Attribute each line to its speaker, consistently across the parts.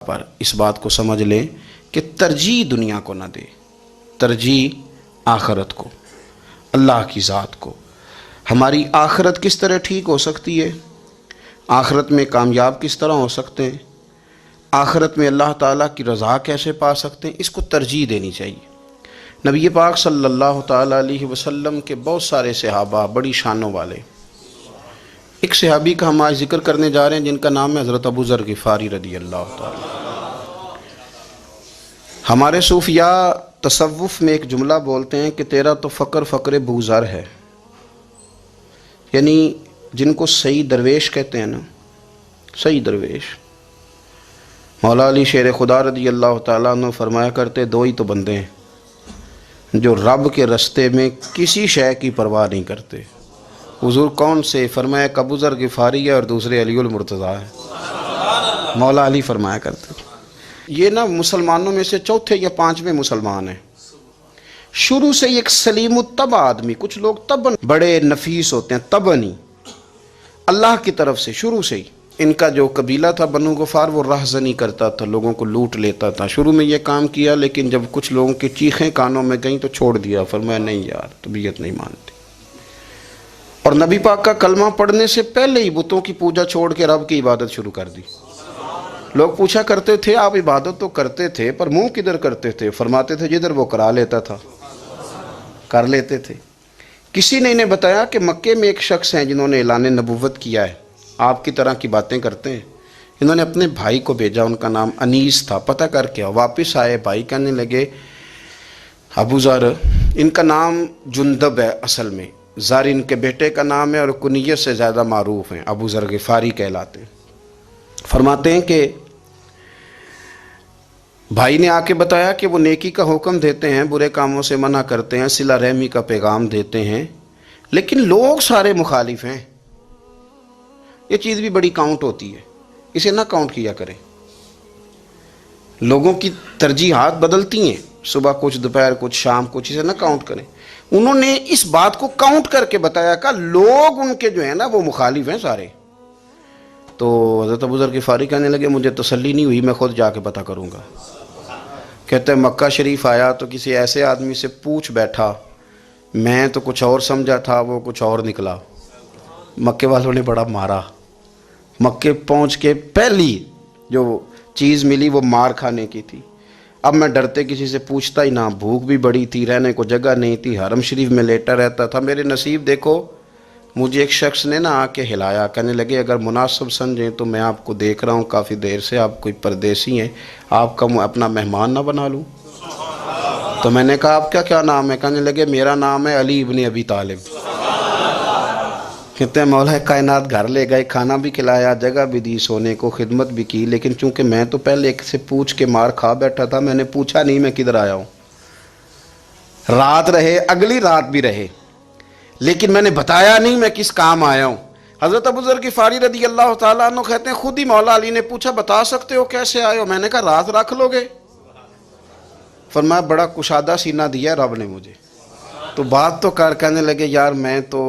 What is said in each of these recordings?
Speaker 1: پر اس بات کو سمجھ لیں کہ ترجیح دنیا کو نہ دے، ترجیح آخرت کو، اللہ کی ذات کو۔ ہماری آخرت کس طرح ٹھیک ہو سکتی ہے، آخرت میں کامیاب کس طرح ہو سکتے ہیں، آخرت میں اللہ تعالیٰ کی رضا کیسے پا سکتے ہیں، اس کو ترجیح دینی چاہیے۔ نبی پاک صلی اللہ تعالیٰ علیہ وسلم کے بہت سارے صحابہ بڑی شانوں والے، ایک صحابی کا ہم آج ذکر کرنے جا رہے ہیں جن کا نام ہے حضرت ابو ذر غفاری رضی اللہ تعالیٰ۔ ہمارے صوفیاء تصوف میں ایک جملہ بولتے ہیں کہ تیرا تو فقر فقر ابو ذر ہے، یعنی جن کو صحیح درویش کہتے ہیں نا، صحیح درویش۔ مولا علی شیر خدا رضی اللہ تعالیٰ عنہ فرمایا کرتے دو ہی تو بندے ہیں جو رب کے رستے میں کسی شے کی پرواہ نہیں کرتے۔ حضور کون سے؟ فرمایا ابو ذر غفاری ہے اور دوسرے علی المرتضیٰ ہے۔ مولا علی فرمایا کرتے یہ نا مسلمانوں میں سے چوتھے یا پانچویں مسلمان ہیں، شروع سے ایک سلیم الطبع آدمی، کچھ لوگ طبعاً بڑے نفیس ہوتے ہیں، طبعاً اللہ کی طرف سے شروع سے ہی۔ ان کا جو قبیلہ تھا بنو غفار وہ راہزنی کرتا تھا، لوگوں کو لوٹ لیتا تھا۔ شروع میں یہ کام کیا لیکن جب کچھ لوگوں کی چیخیں کانوں میں گئیں تو چھوڑ دیا، فرمایا نہیں یار طبیعت نہیں مانتی۔ اور نبی پاک کا کلمہ پڑھنے سے پہلے ہی بتوں کی پوجا چھوڑ کے رب کی عبادت شروع کر دی۔ لوگ پوچھا کرتے تھے آپ عبادت تو کرتے تھے پر منہ کدھر کرتے تھے؟ فرماتے تھے جدھر وہ کرا لیتا تھا کر لیتے تھے۔ کسی نے انہیں بتایا کہ مکے میں ایک شخص ہیں جنہوں نے اعلان نبوت کیا ہے، آپ کی طرح کی باتیں کرتے ہیں۔ انہوں نے اپنے بھائی کو بھیجا، ان کا نام انیس تھا، پتہ کر کے واپس آئے، بھائی کہنے لگے ابو ذر، ان کا نام جندب ہے، اصل میں ذر ان کے بیٹے کا نام ہے اور کنیت سے زیادہ معروف ہیں، ابو ذر غفاری کہلاتے ہیں۔ فرماتے ہیں کہ بھائی نے آ کے بتایا کہ وہ نیکی کا حکم دیتے ہیں، برے کاموں سے منع کرتے ہیں، صلہ رحمی کا پیغام دیتے ہیں، لیکن لوگ سارے مخالف ہیں۔ یہ چیز بھی بڑی کاؤنٹ ہوتی ہے، اسے نہ کاؤنٹ کیا کریں۔ لوگوں کی ترجیحات بدلتی ہیں، صبح کچھ دوپہر کچھ شام کچھ، اسے نہ کاؤنٹ کریں۔ انہوں نے اس بات کو کاؤنٹ کر کے بتایا کہ لوگ ان کے جو ہیں نا وہ مخالف ہیں سارے۔ تو حضرت ابو ذر غفاری کہنے لگے مجھے تسلی نہیں ہوئی، میں خود جا کے پتہ کروں گا۔ کہتے ہیں مکہ شریف آیا تو کسی ایسے آدمی سے پوچھ بیٹھا، میں تو کچھ اور سمجھا تھا، وہ کچھ اور نکلا۔ مکے والوں نے بڑا مارا، مکے پہنچ کے پہلی جو چیز ملی وہ مار کھانے کی تھی۔ اب میں ڈرتے کسی سے پوچھتا ہی نہ، بھوک بھی بڑی تھی، رہنے کو جگہ نہیں تھی، حرم شریف میں لیٹا رہتا تھا۔ میرے نصیب دیکھو، مجھے ایک شخص نے آ کے ہلایا، کہنے لگے اگر مناسب سمجھیں تو میں آپ کو دیکھ رہا ہوں کافی دیر سے، آپ کوئی پردیسی ہیں، آپ کا اپنا مہمان نہ بنا لوں؟ تو میں نے کہا آپ کا کیا نام ہے؟ کہنے لگے میرا نام ہے علی ابن ابی طالب۔ کہتے ہیں مولا کائنات گھر لے گئے، کھانا بھی کھلایا، جگہ بھی دی، سونے کو خدمت بھی کی، لیکن چونکہ میں تو پہلے ایک سے پوچھ کے مار کھا بیٹھا تھا، میں نے پوچھا نہیں میں کدھر آیا ہوں۔ رات رہے، اگلی رات بھی رہے، لیکن میں نے بتایا نہیں میں کس کام آیا ہوں۔ حضرت ابو ذر غفاری رضی اللہ تعالیٰ عنہ کہتے ہیں خود ہی مولا علی نے پوچھا بتا سکتے ہو کیسے آئے ہو؟ میں نے کہا رات رکھ لو گے؟ فرمایا بڑا کشادہ سینہ دیا رب نے مجھے، تو بات تو کر۔ کہنے لگے یار میں تو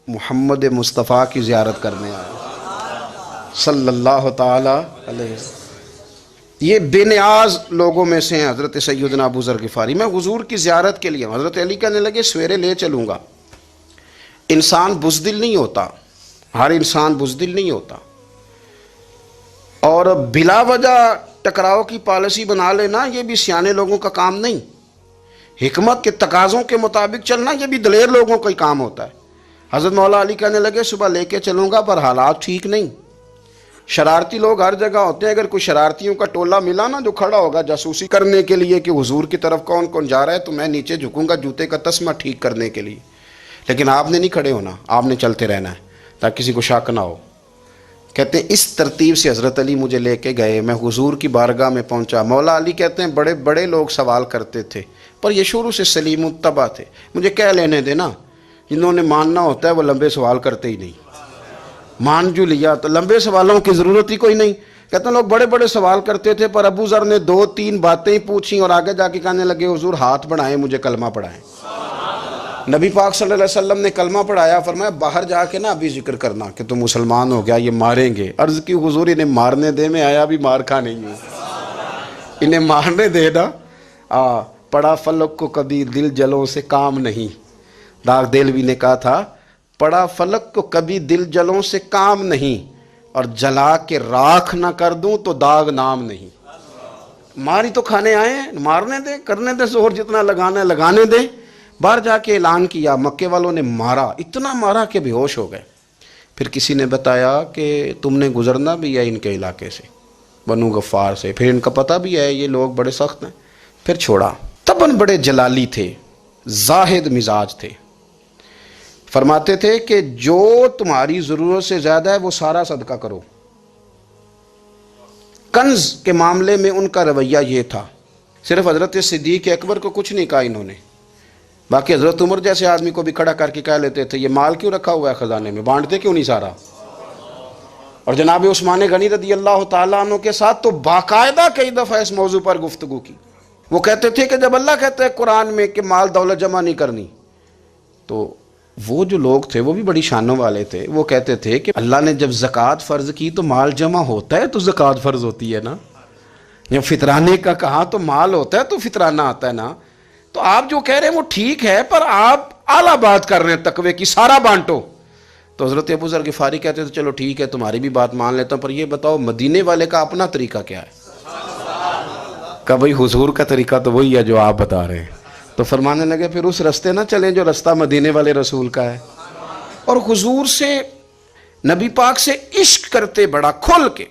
Speaker 1: محمد مصطفیٰ کی زیارت کرنے آیا صلی اللہ تعالی علیہ وسلم۔ یہ بے نیاز لوگوں میں سے ہیں حضرت سیدنا ابو ذر غفاری۔ میں حضور کی زیارت کے لیے ہوں۔ حضرت علی کہنے لگے سویرے لے چلوں گا۔ انسان بزدل نہیں ہوتا، ہر انسان بزدل نہیں ہوتا، اور بلا وجہ ٹکراؤ کی پالیسی بنا لینا یہ بھی سیانے لوگوں کا کام نہیں۔ حکمت کے تقاضوں کے مطابق چلنا یہ بھی دلیر لوگوں کا ہی کام ہوتا ہے۔ حضرت مولا علی کہنے لگے صبح لے کے چلوں گا پر حالات ٹھیک نہیں، شرارتی لوگ ہر جگہ ہوتے ہیں۔ اگر کوئی شرارتیوں کا ٹولہ ملا نا جو کھڑا ہوگا جاسوسی کرنے کے لیے کہ حضور کی طرف کون کون جا رہا ہے، تو میں نیچے جھکوں گا جوتے کا تسمہ ٹھیک کرنے کے لیے، لیکن آپ نے نہیں کھڑے ہونا، آپ نے چلتے رہنا ہے تاکہ کسی کو شک نہ ہو۔ کہتے ہیں اس ترتیب سے حضرت علی مجھے لے کے گئے، میں حضور کی بارگاہ میں پہنچا۔ مولا علی کہتے ہیں بڑے بڑے لوگ سوال کرتے تھے پر یہ شروع سے سلیم الطبع تھے، مجھے کہہ لینے دینا، جنہوں نے ماننا ہوتا ہے وہ لمبے سوال کرتے ہی نہیں۔ مان جو لیا تو لمبے سوالوں کی ضرورت ہی کوئی نہیں۔ کہتے ہیں لوگ بڑے بڑے سوال کرتے تھے پر ابو ذر نے 2-3 باتیں ہی پوچھیں اور آگے جا کے کہنے لگے حضور ہاتھ بڑھائیں مجھے کلمہ پڑھائیں۔ نبی پاک صلی اللہ علیہ وسلم نے کلمہ پڑھایا، فرمایا باہر جا کے نا ابھی ذکر کرنا کہ تم مسلمان ہو گیا، یہ ماریں گے۔ عرض کی حضور انہیں مارنے دے، میں آیا بھی مار کھا نہیں ہوں۔ انہیں مارنے دے نا. پڑا فلک کو کبھی دل جلوں سے کام نہیں. داغ دہلوی نے کہا تھا پڑا فلک کو کبھی دل جلوں سے کام نہیں، اور جلا کے راکھ نہ کر دوں تو داغ نام نہیں. ماری تو کھانے آئے ہیں، مارنے دیں، کرنے دیں زہر جتنا لگانا ہے لگانے دیں. باہر جا کے اعلان کیا، مکے والوں نے مارا، اتنا مارا کہ بے ہوش ہو گئے. پھر کسی نے بتایا کہ تم نے گزرنا بھی ہے ان کے علاقے سے، بنو غفار سے. پھر ان کا پتہ بھی ہے یہ لوگ بڑے سخت ہیں. پھر چھوڑا. تباً بڑے جلالی تھے، زاہد مزاج تھے. فرماتے تھے کہ جو تمہاری ضرورت سے زیادہ ہے وہ سارا صدقہ کرو. کنز کے معاملے میں ان کا رویہ یہ تھا. صرف حضرت صدیق اکبر کو کچھ نہیں کہا انہوں نے، باقی حضرت عمر جیسے آدمی کو بھی کھڑا کر کے کہہ لیتے تھے یہ مال کیوں رکھا ہوا ہے خزانے میں، بانٹتے کیوں نہیں سارا. اور جناب عثمان غنی رضی اللہ تعالیٰ عنہ کے ساتھ تو باقاعدہ کئی دفعہ اس موضوع پر گفتگو کی. وہ کہتے تھے کہ جب اللہ کہتا ہے قرآن میں کہ مال دولت جمع نہیں کرنی، تو وہ جو لوگ تھے وہ بھی بڑی شانوں والے تھے. وہ کہتے تھے کہ اللہ نے جب زکوٰۃ فرض کی تو مال جمع ہوتا ہے تو زکوٰۃ فرض ہوتی ہے نا. جب فطرانے کا کہا تو مال ہوتا ہے تو فطرانہ آتا ہے نا. تو آپ جو کہہ رہے ہیں وہ ٹھیک ہے، پر آپ اعلیٰ بات کر رہے ہیں تقوی کی، سارا بانٹو. تو حضرت ابو ذر غفاری کہتے تھے چلو ٹھیک ہے تمہاری بھی بات مان لیتا ہوں، پر یہ بتاؤ مدینے والے کا اپنا طریقہ کیا ہے. کہ بھائی حضور کا طریقہ تو وہی ہے جو آپ بتا رہے ہیں. تو فرمانے لگے پھر اس رستے نہ چلیں جو رستہ مدینے والے رسول کا ہے. اور حضور سے، نبی پاک سے عشق کرتے بڑا کھل کے.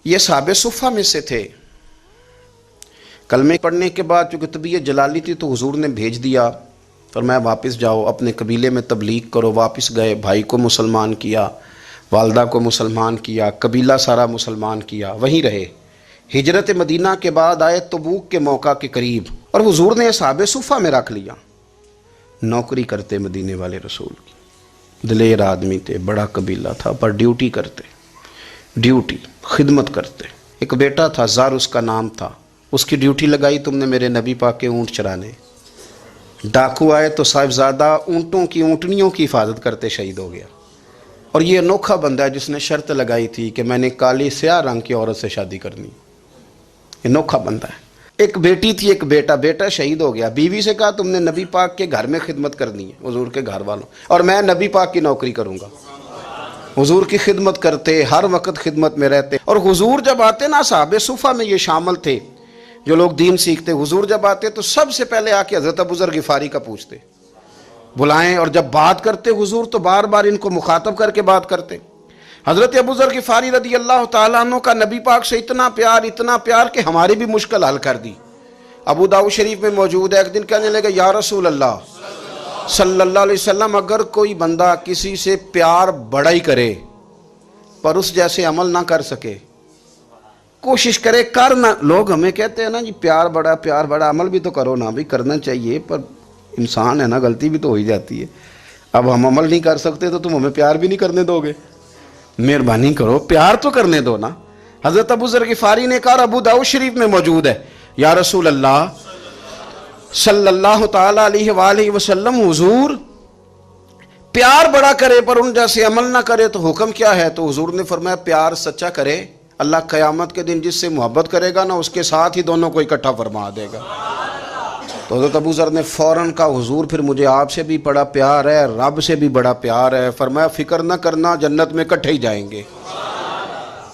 Speaker 1: یہ صحابہ صفہ میں سے تھے. کلمے پڑھنے کے بعد چونکہ طبیعت جلالی تھی تو حضور نے بھیج دیا، فرمایا واپس جاؤ اپنے قبیلے میں تبلیغ کرو. واپس گئے، بھائی کو مسلمان کیا، والدہ کو مسلمان کیا، قبیلہ سارا مسلمان کیا، وہیں رہے. ہجرت مدینہ کے بعد آئے تبوک کے موقع کے قریب، اور حضور نے اصحاب صفہ میں رکھ لیا. نوکری کرتے مدینے والے رسول کی، دلیر آدمی تھے، بڑا قبیلہ تھا، پر ڈیوٹی کرتے، ڈیوٹی خدمت کرتے. ایک بیٹا تھا زار اس کا نام تھا، اس کی ڈیوٹی لگائی تم نے میرے نبی پاک کے اونٹ چرانے. ڈاکو آئے تو صاحبزادہ اونٹوں کی، اونٹنیوں کی حفاظت کرتے شہید ہو گیا. اور یہ انوکھا بندہ ہے جس نے شرط لگائی تھی کہ میں نے کالی سیاہ رنگ کی عورت سے شادی کرنی. انوکھا بندہ ہے. ایک بیٹی تھی، ایک بیٹا، بیٹا شہید ہو گیا. بیوی سے کہا تم نے نبی پاک کے گھر میں خدمت کرنی ہے، حضور کے گھر والوں، اور میں نبی پاک کی نوکری کروں گا. حضور کی خدمت کرتے، ہر وقت خدمت میں رہتے. اور حضور جب آتے نا، صحابہ صفہ میں یہ شامل تھے جو لوگ دین سیکھتے. حضور جب آتے تو سب سے پہلے آ کے حضرت ابو ذر غفاری کا پوچھتے، بلائیں. اور جب بات کرتے حضور تو بار بار ان کو مخاطب کر کے بات کرتے. حضرت ابو ذر غفاری رضی اللہ تعالیٰ عنہ کا نبی پاک سے اتنا پیار کہ ہماری بھی مشکل حل کر دی. ابو داؤد شریف میں موجود ہے، ایک دن کہنے لگے یا رسول اللہ صلی اللہ علیہ وسلم، اگر کوئی بندہ کسی سے پیار بڑا ہی کرے پر اس جیسے عمل نہ کر سکے، کوشش کرے کرنا. لوگ ہمیں کہتے ہیں نا جی پیار بڑا، عمل بھی تو کرو نا. بھی کرنا چاہیے، پر انسان ہے نا، غلطی بھی تو ہو ہی جاتی ہے. اب ہم عمل نہیں کر سکتے تو تم ہمیں پیار بھی نہیں کرنے دو گے؟ مہربانی کرو، پیار تو کرنے دو نا. حضرت ابو ذر غفاری نے کہا، ابو داؤد شریف میں موجود ہے، یا رسول اللہ صلی اللہ تعالی علیہ وآلہ وسلم، حضور پیار بڑا کرے پر ان جیسے عمل نہ کرے تو حکم کیا ہے؟ تو حضور نے فرمایا پیار سچا کرے، اللہ قیامت کے دن جس سے محبت کرے گا نا اس کے ساتھ ہی دونوں کو اکٹھا فرما دے گا. تو حضرت ابو ذر نے فوراً کہا حضور پھر مجھے آپ سے بھی بڑا پیار ہے، رب سے بھی بڑا پیار ہے. فرمایا فکر نہ کرنا، جنت میں اکٹھے ہی جائیں گے.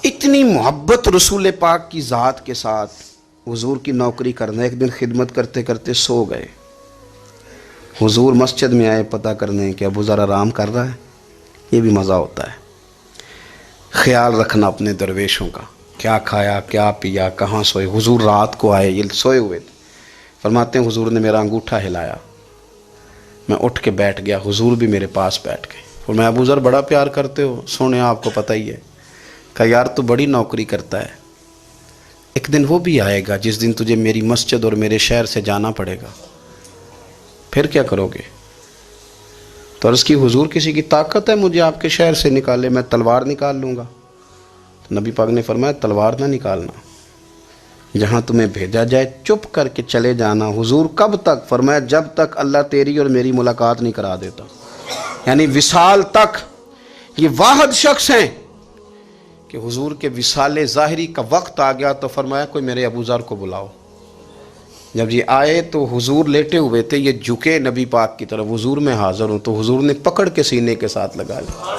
Speaker 1: اتنی محبت رسول پاک کی ذات کے ساتھ. حضور کی نوکری کرنا. ایک دن خدمت کرتے کرتے سو گئے. حضور مسجد میں آئے پتہ کرنے کہ ابو ذر آرام کر رہا ہے. یہ بھی مزہ ہوتا ہے، خیال رکھنا اپنے درویشوں کا، کیا کھایا کیا پیا، کہاں سوئے. حضور رات کو آئے، یہ سوئے ہوئے تھے. فرماتے ہیں حضور نے میرا انگوٹھا ہلایا، میں اٹھ کے بیٹھ گیا. حضور بھی میرے پاس بیٹھ گئے. اور میں ابو ذر بڑا پیار کرتے ہو، سونے آپ کو پتہ ہی ہے. کہا یار تو بڑی نوکری کرتا ہے، ایک دن وہ بھی آئے گا جس دن تجھے میری مسجد اور میرے شہر سے جانا پڑے گا، پھر کیا کرو گے؟ تو عرض کی حضور کسی کی طاقت ہے مجھے آپ کے شہر سے نکالے؟ میں تلوار نکال لوں گا. تو نبی پاک نے فرمایا تلوار نہ نکالنا، جہاں تمہیں بھیجا جائے چپ کر کے چلے جانا. حضور کب تک؟ فرمایا جب تک اللہ تیری اور میری ملاقات نہیں کرا دیتا، یعنی وصال تک. یہ واحد شخص ہیں کہ حضور کے وصال ظاہری کا وقت آ گیا تو فرمایا کوئی میرے ابو ذر کو بلاؤ. جب یہ آئے تو حضور لیٹے ہوئے تھے، یہ جھکے نبی پاک کی طرف، حضور میں حاضر ہوں، تو حضور نے پکڑ کے سینے کے ساتھ لگا لیا۔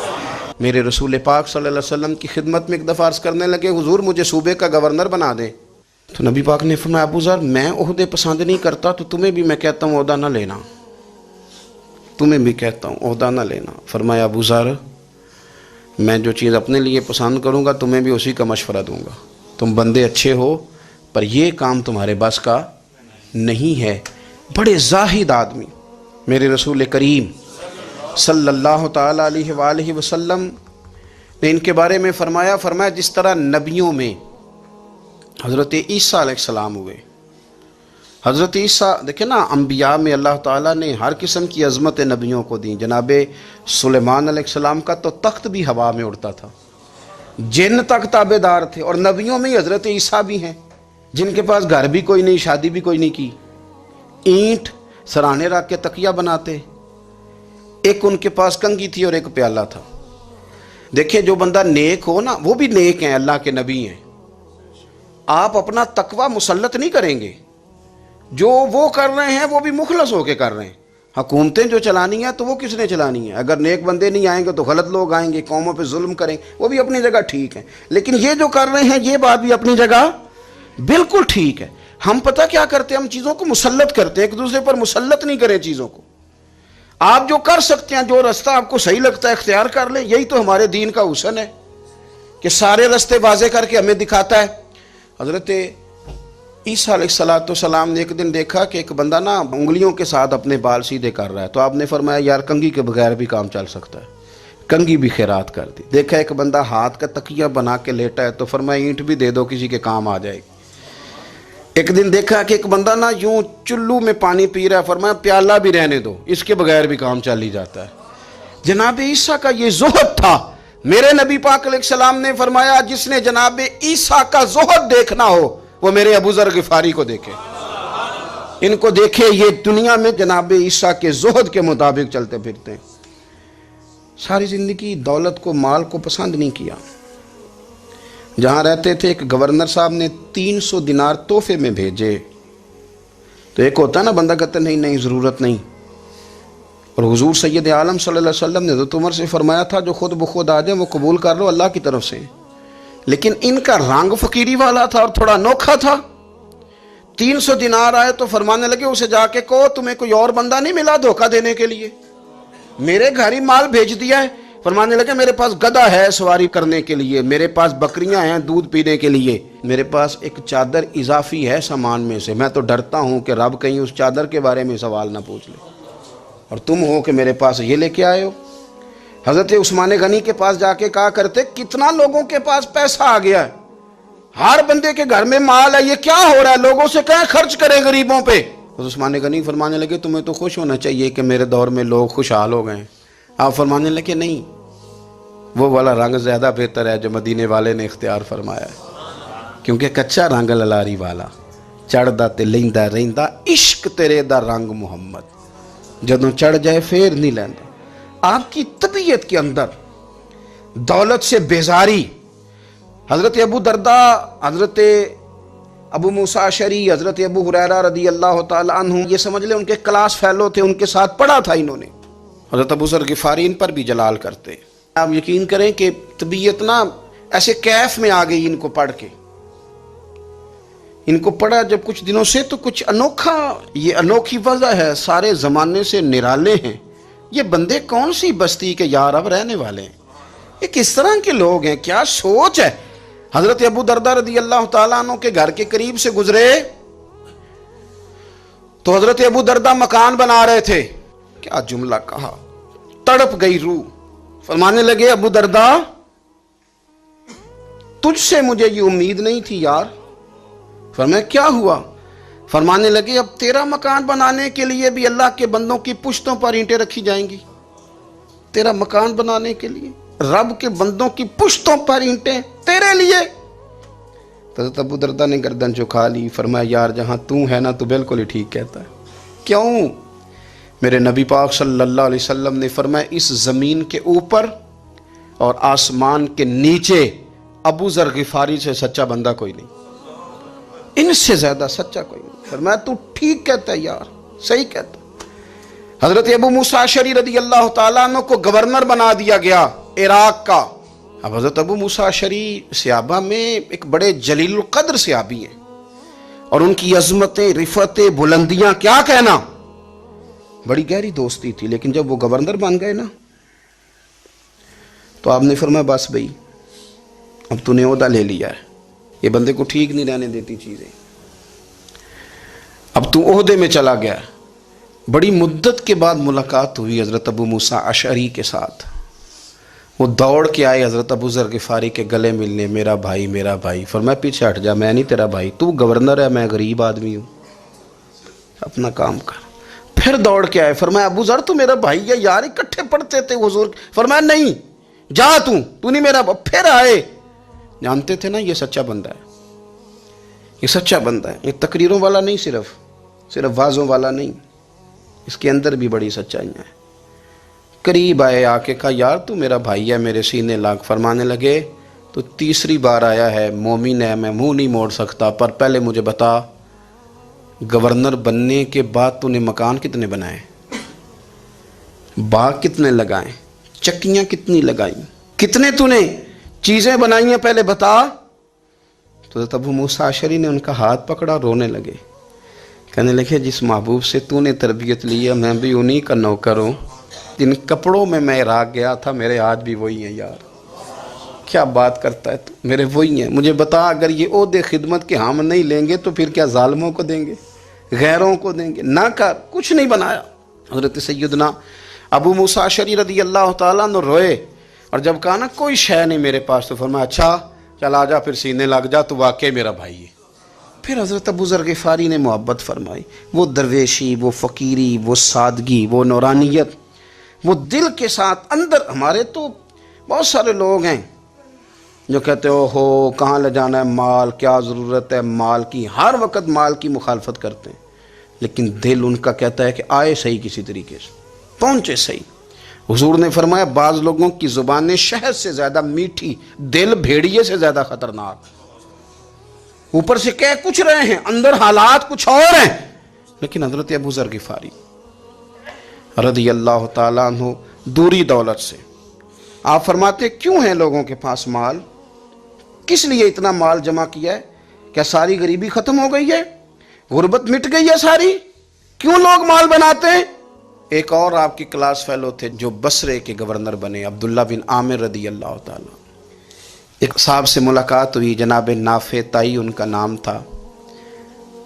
Speaker 1: میرے رسول پاک صلی اللہ علیہ وسلم کی خدمت میں ایک دفعہ عرض کرنے لگے، حضور مجھے صوبے کا گورنر بنا دیں۔ تو نبی پاک نے فرمایا، ابو ذر میں عہدے پسند نہیں کرتا، تو تمہیں بھی میں کہتا ہوں عہدہ نہ لینا، تمہیں بھی کہتا ہوں عہدہ نہ لینا۔ فرمایا، ابو ذر میں جو چیز اپنے لیے پسند کروں گا تمہیں بھی اسی کا مشورہ دوں گا، تم بندے اچھے ہو پر یہ کام تمہارے بس کا نہیں ہے۔ بڑے زاہد آدمی میرے رسول کریم صلی اللہ تعالیٰ علیہ وآلہ وسلم نے ان کے بارے میں فرمایا جس طرح نبیوں میں حضرت عیسیٰ علیہ السلام ہوئے، حضرت عیسیٰ دیکھیں نا، انبیاء میں اللہ تعالیٰ نے ہر قسم کی عظمت نبیوں کو دی۔ جناب سلیمان علیہ السلام کا تو تخت بھی ہوا میں اڑتا تھا، جن تک تابع دار تھے، اور نبیوں میں حضرت عیسیٰ بھی ہیں جن کے پاس گھر بھی کوئی نہیں، شادی بھی کوئی نہیں کی، اینٹ سرانے رکھ کے تکیہ بناتے، ایک ان کے پاس کنگھی تھی اور ایک پیالہ تھا۔ دیکھیں جو بندہ نیک ہو نا، وہ بھی نیک ہیں، اللہ کے نبی ہیں، آپ اپنا تقوی مسلط نہیں کریں گے، جو وہ کر رہے ہیں وہ بھی مخلص ہو کے کر رہے ہیں۔ حکومتیں جو چلانی ہیں تو وہ کس نے چلانی ہے؟ اگر نیک بندے نہیں آئیں گے تو غلط لوگ آئیں گے، قوموں پہ ظلم کریں، وہ بھی اپنی جگہ ٹھیک ہیں، لیکن یہ جو کر رہے ہیں یہ بات بھی اپنی جگہ بالکل ٹھیک ہے۔ ہم پتہ کیا کرتے ہیں، ہم چیزوں کو مسلط کرتے ہیں، ایک دوسرے پر مسلط نہیں کریں چیزوں کو۔ آپ جو کر سکتے ہیں، جو رستہ آپ کو صحیح لگتا ہے اختیار کر لیں، یہی تو ہمارے دین کا حسن ہے کہ سارے رستے واضح کر کے ہمیں دکھاتا ہے۔ حضرت عیسیٰ علیہ السلام نے ایک دن دیکھا کہ ایک بندہ نا انگلیوں کے ساتھ اپنے بال سیدھے کر رہا ہے، تو آپ نے فرمایا یار کنگھی کے بغیر بھی کام چل سکتا ہے، کنگھی بھی خیرات کر دی۔ دیکھا ایک بندہ ہاتھ کا تکیہ بنا کے لیٹا ہے، تو فرمایا اینٹ بھی دے دو، کسی کے کام آ جائے گی۔ ایک دن دیکھا کہ ایک بندہ نا یوں چلو میں پانی پی رہا ہے، فرمایا پیالہ بھی رہنے دو، اس کے بغیر بھی کام چل ہی جاتا ہے۔ جناب عیسیٰ کا یہ زہد تھا۔ میرے نبی پاک علیہ السلام نے فرمایا جس نے جناب عیسیٰ کا زہد دیکھنا ہو وہ میرے ابو ذر غفاری کو دیکھے، ان کو دیکھے، یہ دنیا میں جناب عیسیٰ کے زہد کے مطابق چلتے پھرتے ہیں۔ ساری زندگی دولت کو، مال کو پسند نہیں کیا۔ جہاں رہتے تھے ایک گورنر صاحب نے 300 دینار تحفے میں بھیجے، تو ایک ہوتا ہے نا بندہ کہتا نہیں نہیں ضرورت نہیں، اور حضور سید عالم صلی اللہ علیہ وسلم نے حضرت عمر سے فرمایا تھا جو خود بخود آ جائے وہ قبول کر لو، اللہ کی طرف سے۔ لیکن ان کا رنگ فقیری والا تھا اور تھوڑا انوکھا تھا۔ 300 دینار آئے تو فرمانے لگے اسے جا کے کہو تمہیں کوئی اور بندہ نہیں ملا دھوکہ دینے کے لیے، میرے گھر ہی مال بھیج دیا ہے۔ فرمانے لگے میرے پاس گدھا ہے سواری کرنے کے لیے، میرے پاس بکریاں ہیں دودھ پینے کے لیے، میرے پاس ایک چادر اضافی ہے سامان میں سے، میں تو ڈرتا ہوں کہ رب کہیں اس چادر کے بارے میں سوال نہ پوچھ لے، اور تم ہو کہ میرے پاس یہ لے کے آئے ہو۔ حضرت عثمان غنی کے پاس جا کے کہا کرتے کتنا لوگوں کے پاس پیسہ آ گیا ہے، ہر بندے کے گھر میں مال ہے، یہ کیا ہو رہا ہے، لوگوں سے کہیں خرچ کریں غریبوں پہ۔ حضرت عثمان غنی فرمانے لگے تمہیں تو خوش ہونا چاہیے کہ میرے دور میں لوگ خوشحال ہو گئے۔ آپ فرمانے لگے نہیں، وہ والا رنگ زیادہ بہتر ہے جو مدینے والے نے اختیار فرمایا ہے، کیونکہ کچا رنگ للاری والا چڑھدا تے لیندا رہندا عشق تیرے دا رنگ محمد، جدوں چڑھ جائے پھر نہیں لیندا۔ آپ کی طبیعت کے اندر دولت سے بیزاری، حضرت ابو درداء، حضرت ابو موسیٰ اشعری، حضرت ابو ہریرہ رضی اللہ تعالی عنہ، یہ سمجھ لیں ان کے کلاس فیلو تھے، ان کے ساتھ پڑھا تھا انہوں نے۔ حضرت ابو ذر غفاری ان پر بھی جلال کرتے۔ آپ یقین کریں کہ طبیعت نا ایسے کیف میں آ گئی ان کو پڑھ کے، ان کو پڑھا جب کچھ دنوں سے تو کچھ انوکھا، یہ انوکھی وجہ ہے، سارے زمانے سے نرالے ہیں، یہ بندے کون سی بستی کے یار اب رہنے والے ہیں، یہ کس طرح کے لوگ ہیں، کیا سوچ ہے۔ حضرت ابو درداء رضی اللہ تعالیٰ عنہ کے گھر کے قریب سے گزرے تو حضرت ابو درداء مکان بنا رہے تھے، کیا جملہ کہا، تڑپ گئی روح۔ فرمانے لگے ابو درداء تجھ سے مجھے یہ امید نہیں تھی یار۔ فرمایا کیا ہوا؟ فرمانے لگے اب تیرا مکان بنانے کے لیے بھی اللہ کے بندوں کی پشتوں پر اینٹیں رکھی جائیں گی، تیرا مکان بنانے کے لیے رب کے بندوں کی پشتوں پر اینٹیں تیرے لیے۔ حضرت ابو درداء نے گردن جھکا لی، فرمایا یار جہاں تو ہے نا تو بالکل ہی ٹھیک کہتا ہے۔ کیوں؟ میرے نبی پاک صلی اللہ علیہ وسلم نے فرمایا اس زمین کے اوپر اور آسمان کے نیچے ابو ذر غفاری سے سچا بندہ کوئی نہیں، ان سے زیادہ سچا کوئی نہیں۔ فرمایا تو ٹھیک کہتا ہے یار، صحیح کہتا. حضرت ابو موسیٰ اشعری رضی اللہ تعالیٰ عنہ کو گورنر بنا دیا گیا عراق کا. اب حضرت ابو موسیٰ اشعری صحابہ میں ایک بڑے جلیل القدر صحابی ہیں، اور ان کی عظمتیں، رفتیں، بلندیاں کیا کہنا، بڑی گہری دوستی تھی. لیکن جب وہ گورنر بن گئے نا تو آپ نے فرمایا بس بھئی اب تو نے عہدہ لے لیا ہے، یہ بندے کو ٹھیک نہیں رہنے دیتی چیزیں، اب تو عہدے میں چلا گیا. بڑی مدت کے بعد ملاقات ہوئی حضرت ابو موسیٰ اشعری کے ساتھ. وہ دوڑ کے آئے حضرت ابو ذر غفاری کے گلے ملنے، میرا بھائی میرا بھائی. فرمایا پیچھے ہٹ جا، میں نہیں تیرا بھائی، تو گورنر ہے، میں غریب آدمی ہوں، اپنا کام کر. پھر دوڑ کے آئے، فرمایا ابو ذر تو میرا بھائی ہے یار، اکٹھے پڑھتے تھے حضور. فرمایا نہیں، جا تو نہیں میرا. پھر آئے. جانتے تھے نا یہ سچا بندہ ہے، یہ سچا بندہ ہے، یہ تقریروں والا نہیں، صرف وعظوں والا نہیں، اس کے اندر بھی بڑی سچائیاں ہیں. قریب آئے، آ کے کہا یار تو میرا بھائی ہے، میرے سینے لاگ. فرمانے لگے تو تیسری بار آیا ہے، مومن ہے، میں منہ نہیں موڑ سکتا، پر پہلے مجھے بتا گورنر بننے کے بعد تو نے مکان کتنے بنائے، باغ کتنے لگائے، چکیاں کتنی لگائیں، کتنے تو نے چیزیں بنائی ہیں، پہلے بتا. تو ابو موسیٰ اشعری نے ان کا ہاتھ پکڑا، رونے لگے، کہنے لگے جس محبوب سے تو نے تربیت لی ہے میں بھی انہی کا نوکر ہوں. جن کپڑوں میں میں عراق گیا تھا میرے آج بھی وہی ہیں. یار کیا بات کرتا ہے تو، میرے وہی ہیں. مجھے بتا اگر یہ عہدے خدمت کے ہم نہیں لیں گے تو پھر کیا ظالموں کو دیں گے، غیروں کو دیں گے؟ نہ کر، کچھ نہیں بنایا. حضرت سیدنا ابو موسیٰ اشعری رضی اللہ تعالیٰ عنہ روئے، اور جب کہا نا کوئی شے نہیں میرے پاس، تو فرمایا اچھا چل آ جا، پھر سینے لگ جا، تو واقعی میرا بھائی ہے. پھر حضرت ابو ذر غفاری نے محبت فرمائی. وہ درویشی، وہ فقیری، وہ سادگی، وہ نورانیت، وہ دل کے ساتھ اندر. ہمارے تو بہت سارے لوگ ہیں جو کہتے ہو کہاں لے جانا ہے مال، کیا ضرورت ہے مال کی، ہر وقت مال کی مخالفت کرتے ہیں، لیکن دل ان کا کہتا ہے کہ آئے صحیح، کسی طریقے سے پہنچے صحیح. حضور نے فرمایا بعض لوگوں کی زبانیں شہد سے زیادہ میٹھی، دل بھیڑیے سے زیادہ خطرناک. اوپر سے کہہ کچھ رہے ہیں، اندر حالات کچھ اور ہیں. لیکن حضرت ابو ذر غفاری رضی اللہ تعالیٰ عنہ دوری دولت سے، آپ فرماتے کیوں ہیں لوگوں کے پاس مال، کس لیے اتنا مال جمع کیا ہے؟ کیا ساری غریبی ختم ہو گئی ہے، غربت مٹ گئی ہے ساری، کیوں لوگ مال بناتے ہیں؟ ایک اور آپ کی کلاس فیلو تھے جو بصرے کے گورنر بنے، عبداللہ بن عامر رضی اللہ تعالیٰ. ایک صاحب سے ملاقات ہوئی، جناب نافع تائی ان کا نام تھا.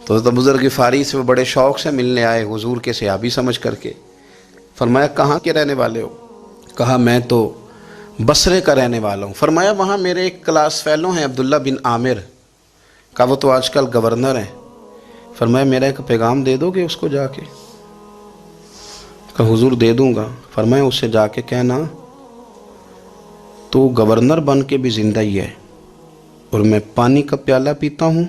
Speaker 1: تو ابو ذر غفاری سے وہ بڑے شوق سے ملنے آئے، حضور کے صحابی سمجھ کر کے. فرمایا کہاں کے رہنے والے ہو؟ کہا میں تو بصرے کا رہنے والا ہوں. فرمایا وہاں میرے ایک کلاس فیلو ہیں عبداللہ بن عامر. کہا وہ تو آج کل گورنر ہیں. فرمایا میرا ایک پیغام دے دو گے اس کو جا کے؟ کہا حضور دے دوں گا. فرمایا اس سے جا کے کہنا تو گورنر بن کے بھی زندہ ہی ہے، اور میں پانی کا پیالہ پیتا ہوں،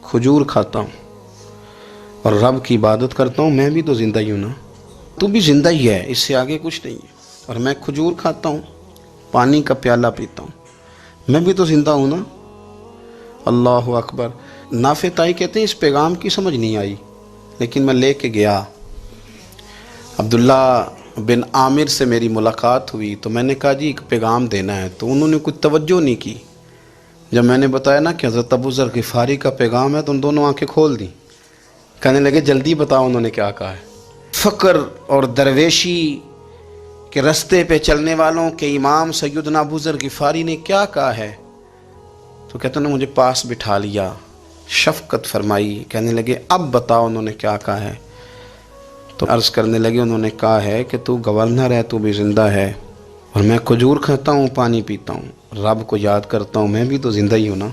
Speaker 1: کھجور کھاتا ہوں اور رب کی عبادت کرتا ہوں، میں بھی تو زندہ ہی ہوں نا، تو بھی زندہ ہی ہے، اس سے آگے کچھ نہیں ہے. اور میں کھجور کھاتا ہوں، پانی کا پیالہ پیتا ہوں، میں بھی تو زندہ ہوں نا. اللہ اکبر. نافع تائی کہتے ہیں اس پیغام کی سمجھ نہیں آئی، لیکن میں لے کے گیا. عبداللہ بن عامر سے میری ملاقات ہوئی تو میں نے کہا جی ایک پیغام دینا ہے، تو انہوں نے کچھ توجہ نہیں کی. جب میں نے بتایا نا کہ حضرت ابو ذر غفاری کا پیغام ہے تو ان دونوں آنکھیں کھول دیں. کہنے لگے جلدی بتاؤ انہوں نے کیا کہا ہے. فقر اور درویشی کے رستے پہ چلنے والوں کے امام سیدنا ابو ذر غفاری نے کیا کہا ہے. تو کہتے ہیں مجھے پاس بٹھا لیا، شفقت فرمائی. کہنے لگے اب بتاؤ انہوں نے کیا کہا ہے. تو عرض کرنے لگے انہوں نے کہا ہے کہ تو گورنر ہے، تو بھی زندہ ہے، اور میں کھجور کھاتا ہوں، پانی پیتا ہوں، رب کو یاد کرتا ہوں، میں بھی تو زندہ ہی ہوں نا.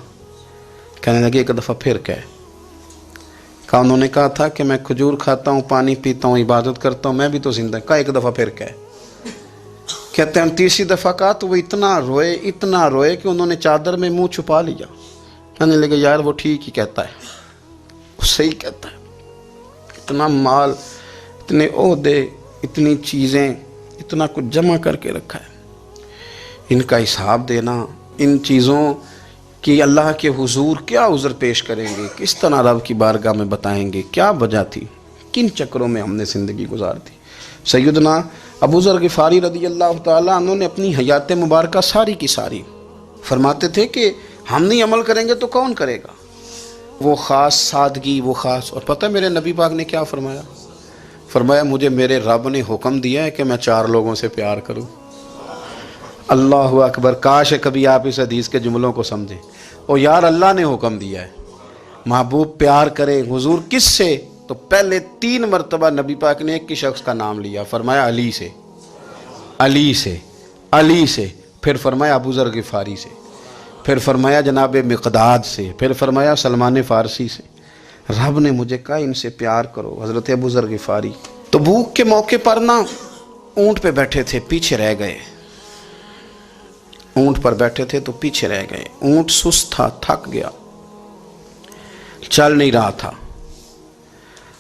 Speaker 1: کہنے لگے ایک دفعہ پھر کہہ. کہا انہوں نے کہا تھا کہ میں کھجور کھاتا ہوں، پانی پیتا ہوں، عبادت کرتا ہوں، میں بھی تو زندہ. کہا ایک دفعہ پھر کہہ. کہتے ہیں تیسری دفعہ کہا تو وہ اتنا روئے کہ انہوں نے چادر میں منہ چھپا لیا. کہنے لگے یار وہ ٹھیک ہی کہتا ہے، وہ صحیح کہتا ہے. اتنا مال، اتنے عہدے، اتنی چیزیں، اتنا کچھ جمع کر کے رکھا ہے، ان کا حساب دینا، ان چیزوں کہ اللہ کے حضور کیا عذر پیش کریں گے، کس طرح رب کی بارگاہ میں بتائیں گے، کیا وجہ تھی، کن چکروں میں ہم نے زندگی گزار دی۔ سیدنا ابو ذر غفاری رضی اللہ تعالیٰ عنہ نے اپنی حیات مبارکہ ساری کی ساری فرماتے تھے کہ ہم نہیں عمل کریں گے تو کون کرے گا، وہ خاص سادگی، وہ خاص۔ اور پتہ میرے نبی پاک نے کیا فرمایا؟ فرمایا مجھے میرے رب نے حکم دیا ہے کہ میں 4 لوگوں سے پیار کروں۔ اللہ اکبر، کاش کبھی آپ اس حدیث کے جملوں کو سمجھیں۔ اور یار اللہ نے حکم دیا ہے محبوب پیار کرے، حضور کس سے؟ تو پہلے 3 مرتبہ نبی پاک نے ایک ہی شخص کا نام لیا، فرمایا علی سے، علی سے، علی سے، پھر فرمایا ابو ذر غفاری سے، پھر فرمایا جناب مقداد سے، پھر فرمایا سلمان فارسی سے۔ رب نے مجھے کہا ان سے پیار کرو، حضرت ابو ذر غفاری۔ تبوک کے موقع پر نا اونٹ پہ بیٹھے تھے، پیچھے رہ گئے، اونٹ پر بیٹھے تھے تو پیچھے رہ گئے، اونٹ سست تھا، تھک گیا، چل نہیں رہا تھا۔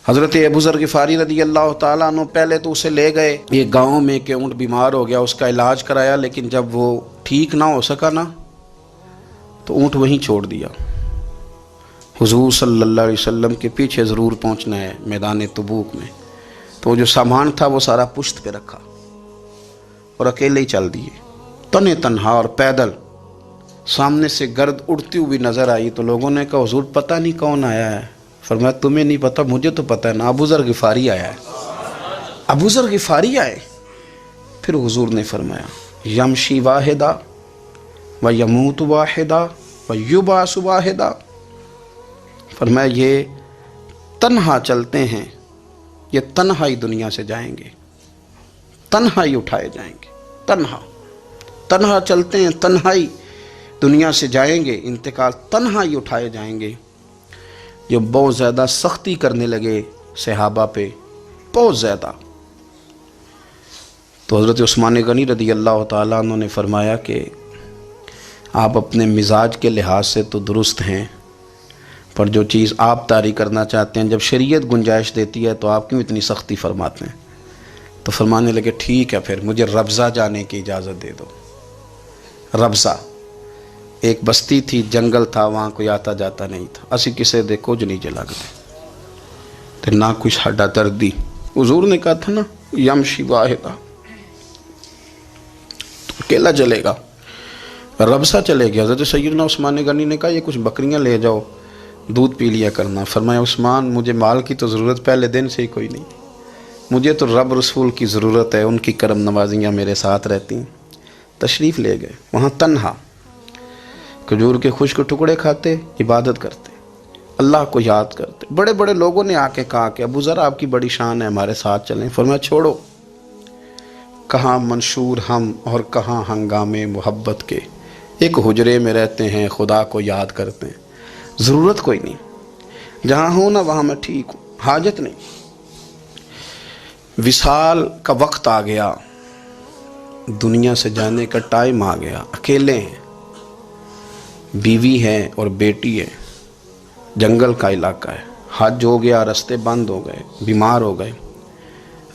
Speaker 1: حضرت ابو ذر غفاری رضی اللہ تعالیٰ عنہ پہلے تو اسے لے گئے یہ گاؤں میں کہ اونٹ بیمار ہو گیا، اس کا علاج کرایا، لیکن جب وہ ٹھیک نہ ہو سکا نا تو اونٹ وہیں چھوڑ دیا۔ حضور صلی اللہ علیہ وسلم کے پیچھے ضرور پہنچنا ہے میدان تبوک میں، تو جو سامان تھا وہ سارا پشت پہ رکھا اور اکیلے ہی چل دیے، تنے تنہا اور پیدل۔ سامنے سے گرد اڑتی ہوئی نظر آئی تو لوگوں نے کہا حضور پتہ نہیں کون آیا ہے۔ فرمایا تمہیں نہیں پتہ، مجھے تو پتہ ہے نا، ابو ذر غفاری آیا ہے، ابو ذر غفاری آئے۔ پھر حضور نے فرمایا یمشی واحدہ و یموت واحدہ و یبعث واحدہ، فرمایا یہ تنہا چلتے ہیں، یہ تنہا ہی دنیا سے جائیں گے، تنہا ہی اٹھائے جائیں گے، تنہا تنہا چلتے ہیں، تنہا ہی دنیا سے جائیں گے، انتقال تنہا ہی اٹھائے جائیں گے۔ جو بہت زیادہ سختی کرنے لگے صحابہ پہ، بہت زیادہ، تو حضرت عثمان غنی رضی اللہ تعالیٰ عنہ نے فرمایا کہ آپ اپنے مزاج کے لحاظ سے تو درست ہیں، پر جو چیز آپ طاری کرنا چاہتے ہیں جب شریعت گنجائش دیتی ہے تو آپ کیوں اتنی سختی فرماتے ہیں؟ تو فرمانے لگے ٹھیک ہے پھر مجھے ربضہ جانے کی اجازت دے دو۔ ربضہ ایک بستی تھی، جنگل تھا، وہاں کوئی آتا جاتا نہیں تھا، اسی کسے دے کچھ نہیں جلا گئے تو نہ کچھ ہڈا دردی۔ حضور نے کہا تھا نا یمشی واحدہ، تو اکیلا چلے گا، ربضہ چلے گیا۔ حضرت سیدنا عثمان غنی نے کہا یہ کچھ بکریاں لے جاؤ، دودھ پی لیا کرنا۔ فرمایا عثمان مجھے مال کی تو ضرورت پہلے دن سے ہی کوئی نہیں، مجھے تو رب رسول کی ضرورت ہے، ان کی کرم نوازیاں میرے ساتھ رہتی ہیں۔ تشریف لے گئے، وہاں تنہا کھجور کے خشک ٹکڑے کھاتے، عبادت کرتے، اللہ کو یاد کرتے۔ بڑے بڑے لوگوں نے آ کے کہا کہ ابو ذر آپ کی بڑی شان ہے، ہمارے ساتھ چلیں۔ فرمایا چھوڑو، کہاں منشور ہم اور کہاں ہنگامے محبت کے، ایک حجرے میں رہتے ہیں خدا کو یاد کرتے ہیں، ضرورت کوئی نہیں، جہاں ہوں نا وہاں میں ٹھیک ہوں، حاجت نہیں۔ وصال کا وقت آ گیا، دنیا سے جانے کا ٹائم آ گیا، اکیلے ہیں، بیوی ہے اور بیٹی ہے، جنگل کا علاقہ ہے، حج ہو گیا، رستے بند ہو گئے، بیمار ہو گئے۔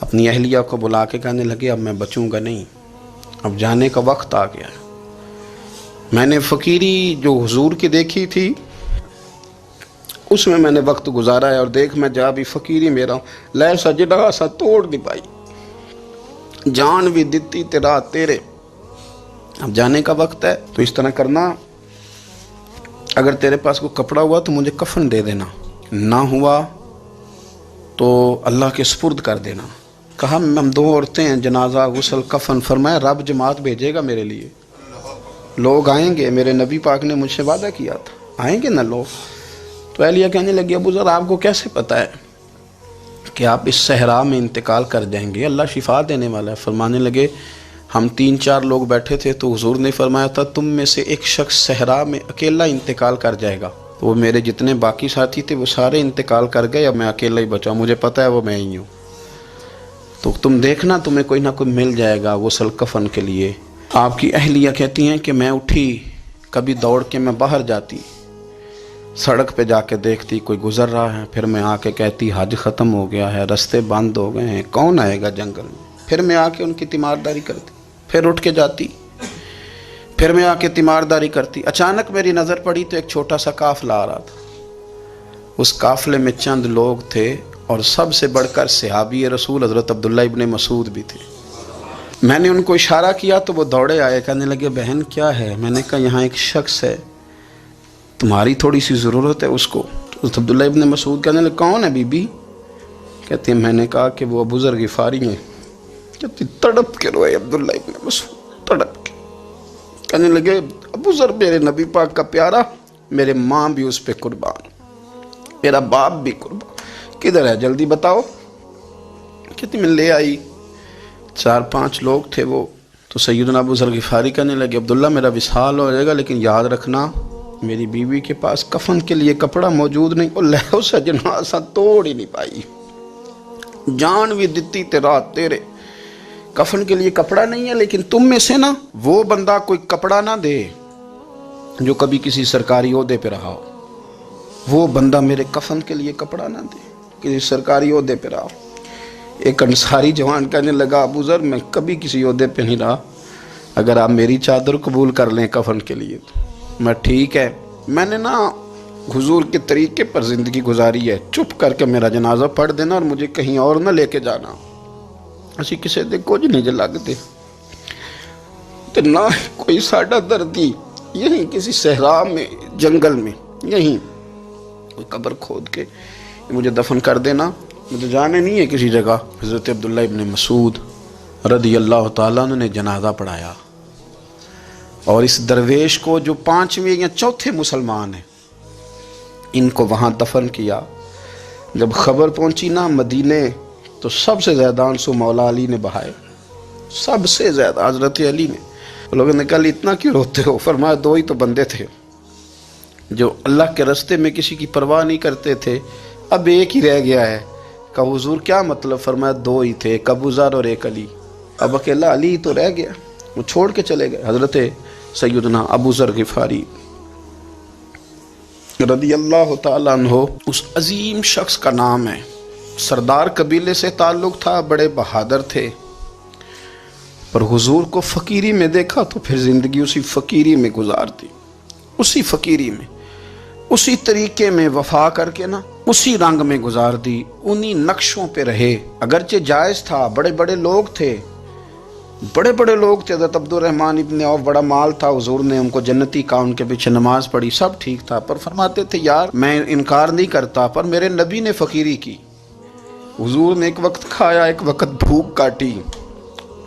Speaker 1: اپنی اہلیہ کو بلا کے کہنے لگے اب میں بچوں گا نہیں، اب جانے کا وقت آ گیا ہے۔ میں نے فقیری جو حضور کی دیکھی تھی اس میں نے وقت گزارا ہے، اور دیکھ میں جا بھی فقیری میرا ہوں، لے سجدہ سا توڑ دی پائی، جان بھی دیتی تیرا تیرے، اب جانے کا وقت ہے۔ تو اس طرح کرنا، اگر تیرے پاس کوئی کپڑا ہوا تو مجھے کفن دے دینا، نہ ہوا تو اللہ کے سپرد کر دینا۔ کہا ہم 2 عورتیں ہیں، جنازہ، غسل، کفن۔ فرمایا رب جماعت بھیجے گا میرے لیے، لوگ آئیں گے، میرے نبی پاک نے مجھ سے وعدہ کیا تھا آئیں گے نا لوگ۔ تو اہلیہ کہنے لگی ابو ذر آپ کو کیسے پتہ ہے کہ آپ اس صحرا میں انتقال کر جائیں گے، اللہ شفا دینے والا ہے۔ فرمانے لگے ہم 3-4 لوگ بیٹھے تھے تو حضور نے فرمایا تھا تم میں سے ایک شخص صحرا میں اکیلا انتقال کر جائے گا، تو وہ میرے جتنے باقی ساتھی تھے وہ سارے انتقال کر گئے، اب میں اکیلا ہی بچا، مجھے پتہ ہے وہ میں ہی ہوں، تو تم دیکھنا تمہیں کوئی نہ کوئی مل جائے گا غسل کفن کے لیے۔ آپ کی اہلیہ کہتی ہیں کہ میں اٹھی، کبھی دوڑ کے میں باہر جاتی، سڑک پہ جا کے دیکھتی کوئی گزر رہا ہے، پھر میں آ کے کہتی حج ختم ہو گیا ہے، رستے بند ہو گئے ہیں، کون آئے گا جنگل میں، پھر میں آ کے ان کی تیمارداری کرتی، پھر اٹھ کے جاتی، پھر میں آ کے تیمارداری کرتی. اچانک میری نظر پڑی تو ایک چھوٹا سا قافلہ آ رہا تھا. اس قافلے میں چند لوگ تھے اور سب سے بڑھ کر صحابی رسول حضرت عبداللہ ابن مسعود بھی تھے. میں نے ان کو اشارہ کیا تو وہ دوڑے آئے, کہنے لگے بہن کیا ہے؟ میں نے کہا یہاں ایک شخص ہے, تمہاری تھوڑی سی ضرورت ہے اس کو. حضرت عبداللہ ابن مسعود کہنے لگے کون ہے بی بی؟ کہتے ہیں میں نے کہا کہ وہ ابو ذر غفاری ہیں. کہتی تڑپ کے روئے عبداللہ ابن مسعود, تڑپ کے. کہنے لگے ابو ذر میرے نبی پاک کا پیارا, میرے ماں بھی اس پہ قربان, میرا باپ بھی قربان, کدھر ہے جلدی بتاؤ. کہتی میں لے آئی. 4-5 لوگ تھے وہ. تو سیدنا ابو ذر غفاری کہنے لگے عبداللہ میرا وصال ہو جائے گا لیکن یاد رکھنا میری بیوی کے پاس کفن کے لیے کپڑا موجود نہیں. وہ لہو سے جنازہ توڑ ہی نہیں پائی, جان بھی دیتی تے رات تیرے, کفن کے لیے کپڑا نہیں ہے. لیکن تم میں سے نا وہ بندہ کوئی کپڑا نہ دے جو کبھی کسی سرکاری عہدے پہ رہا ہو. وہ بندہ میرے کفن کے لیے کپڑا نہ دے کسی سرکاری عہدے پہ رہا ہو. ایک انصاری جوان کہنے لگا ابو ذر میں کبھی کسی عہدے پہ نہیں رہا, اگر آپ میری چادر قبول کر لیں کفن کے لیے تو میں ٹھیک ہے. میں نے نا حضور کے طریقے پر زندگی گزاری ہے, چپ کر کے میرا جنازہ پڑھ دینا اور مجھے کہیں اور نہ لے کے جانا. اسی کسی دے کچھ نہیں جو لگتے تو نہ کوئی ساڈا دردی یہیں کسی صحرا میں جنگل میں یہیں کوئی قبر کھود کے مجھے دفن کر دینا, مجھے جانے نہیں ہے کسی جگہ. حضرت عبداللہ ابن مسعود رضی اللہ تعالیٰ عنہ نے جنازہ پڑھایا اور اس درویش کو جو 5ویں یا 4تھے مسلمان ہیں ان کو وہاں دفن کیا. جب خبر پہنچی نا مدینے تو سب سے زیادہ آنسو مولا علی نے بہائے, سب سے زیادہ حضرت علی نے. لوگوں نے کہا اتنا کیوں روتے ہو؟ فرمایا 2 ہی تو بندے تھے جو اللہ کے راستے میں کسی کی پرواہ نہیں کرتے تھے, اب ایک ہی رہ گیا ہے. کہا حضور کیا مطلب؟ فرمایا 2 ہی تھے, ایک ابو ذر اور ایک علی, اب اکیلا علی تو رہ گیا, وہ چھوڑ کے چلے گئے. حضرت سیدنا ابو ذر غفاری رضی اللہ تعالیٰ عنہ اس عظیم شخص کا نام ہے. سردار قبیلے سے تعلق تھا, بڑے بہادر تھے, پر حضور کو فقیری میں دیکھا تو پھر زندگی اسی فقیری میں گزار دی, اسی فقیری میں, اسی طریقے میں وفا کر کے نا اسی رنگ میں گزار دی, انہی نقشوں پہ رہے. اگرچہ جائز تھا, بڑے بڑے لوگ تھے, بڑے بڑے لوگ تھے. حضرت عبد الرحمن ابن عوف بڑا مال تھا, حضور نے ان کو جنتی کہا, ان کے پیچھے نماز پڑھی, سب ٹھیک تھا. پر فرماتے تھے یار میں انکار نہیں کرتا, پر میرے نبی نے فقیری کی, حضور نے ایک وقت کھایا ایک وقت بھوک کاٹی,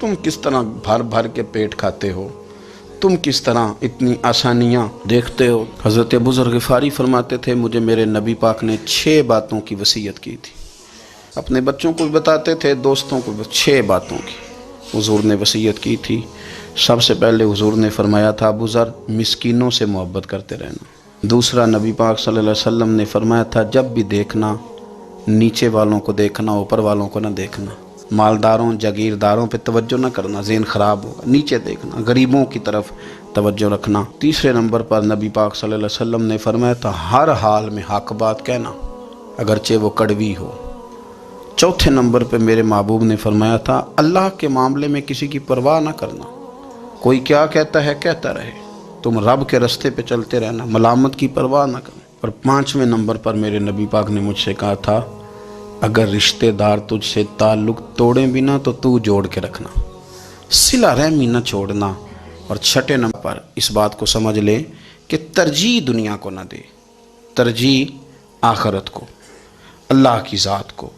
Speaker 1: تم کس طرح بھر بھر کے پیٹ کھاتے ہو, تم کس طرح اتنی آسانیاں دیکھتے ہو. حضرت ابو ذر غفاری فرماتے تھے مجھے میرے نبی پاک نے 6 باتوں کی وصیت کی تھی. اپنے بچوں کو بھی بتاتے تھے, دوستوں کو بھی, 6 باتوں کی حضور نے وصیت کی تھی. سب سے پہلے حضور نے فرمایا تھا ابو ذر مسکینوں سے محبت کرتے رہنا. دوسرا نبی پاک صلی اللہ علیہ وسلم نے فرمایا تھا جب بھی دیکھنا نیچے والوں کو دیکھنا, اوپر والوں کو نہ دیکھنا. مالداروں جاگیرداروں پہ توجہ نہ کرنا, ذہن خراب ہوگا. نیچے دیکھنا, غریبوں کی طرف توجہ رکھنا. تیسرے نمبر پر نبی پاک صلی اللہ علیہ وسلم نے فرمایا تھا ہر حال میں حق بات کہنا اگرچہ وہ کڑوی ہو. چوتھے نمبر پہ میرے محبوب نے فرمایا تھا اللہ کے معاملے میں کسی کی پرواہ نہ کرنا, کوئی کیا کہتا ہے کہتا رہے, تم رب کے راستے پہ چلتے رہنا, ملامت کی پرواہ نہ کرنا. اور 5ویں نمبر پر میرے نبی پاک نے مجھ سے کہا تھا اگر رشتہ دار تجھ سے تعلق توڑیں بھی نہ تو جوڑ کے رکھنا, صلہ رحمی نہ چھوڑنا. اور 6 نمبر پر اس بات کو سمجھ لیں کہ ترجیح دنیا کو نہ دے, ترجیح آخرت کو, اللہ کی ذات کو.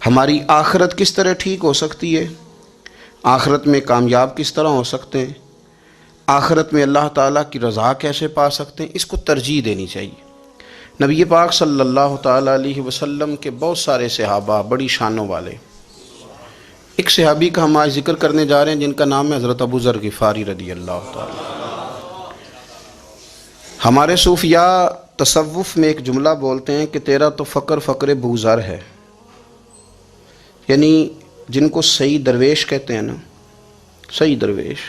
Speaker 1: ہماری آخرت کس طرح ٹھیک ہو سکتی ہے, آخرت میں کامیاب کس طرح ہو سکتے ہیں, آخرت میں اللہ تعالیٰ کی رضا کیسے پا سکتے ہیں, اس کو ترجیح دینی چاہیے. نبی پاک صلی اللہ تعالیٰ علیہ وسلم کے بہت سارے صحابہ بڑی شانوں والے. ایک صحابی کا ہم آج ذکر کرنے جا رہے ہیں جن کا نام ہے حضرت ابو ذر غفاری رضی اللہ تعالیٰ. ہمارے صوفیاء تصوف میں ایک جملہ بولتے ہیں کہ تیرا تو فقر بو ذر ہے, یعنی جن کو صحیح درویش کہتے ہیں نا, صحیح درویش.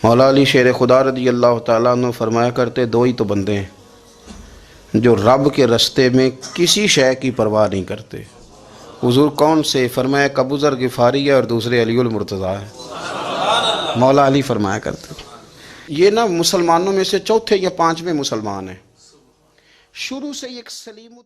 Speaker 1: مولا علی شیر خدا رضی اللہ تعالیٰ عنہ فرمایا کرتے 2 ہی تو بندے ہیں جو رب کے راستے میں کسی شے کی پرواہ نہیں کرتے. حضور کون سے؟ فرمایا ابو ذر غفاری ہے اور دوسرے علی المرتضیٰ ہے. مولا علی فرمایا کرتے یہ نا مسلمانوں میں سے چوتھے یا پانچویں مسلمان ہیں. شروع سے ایک سلیم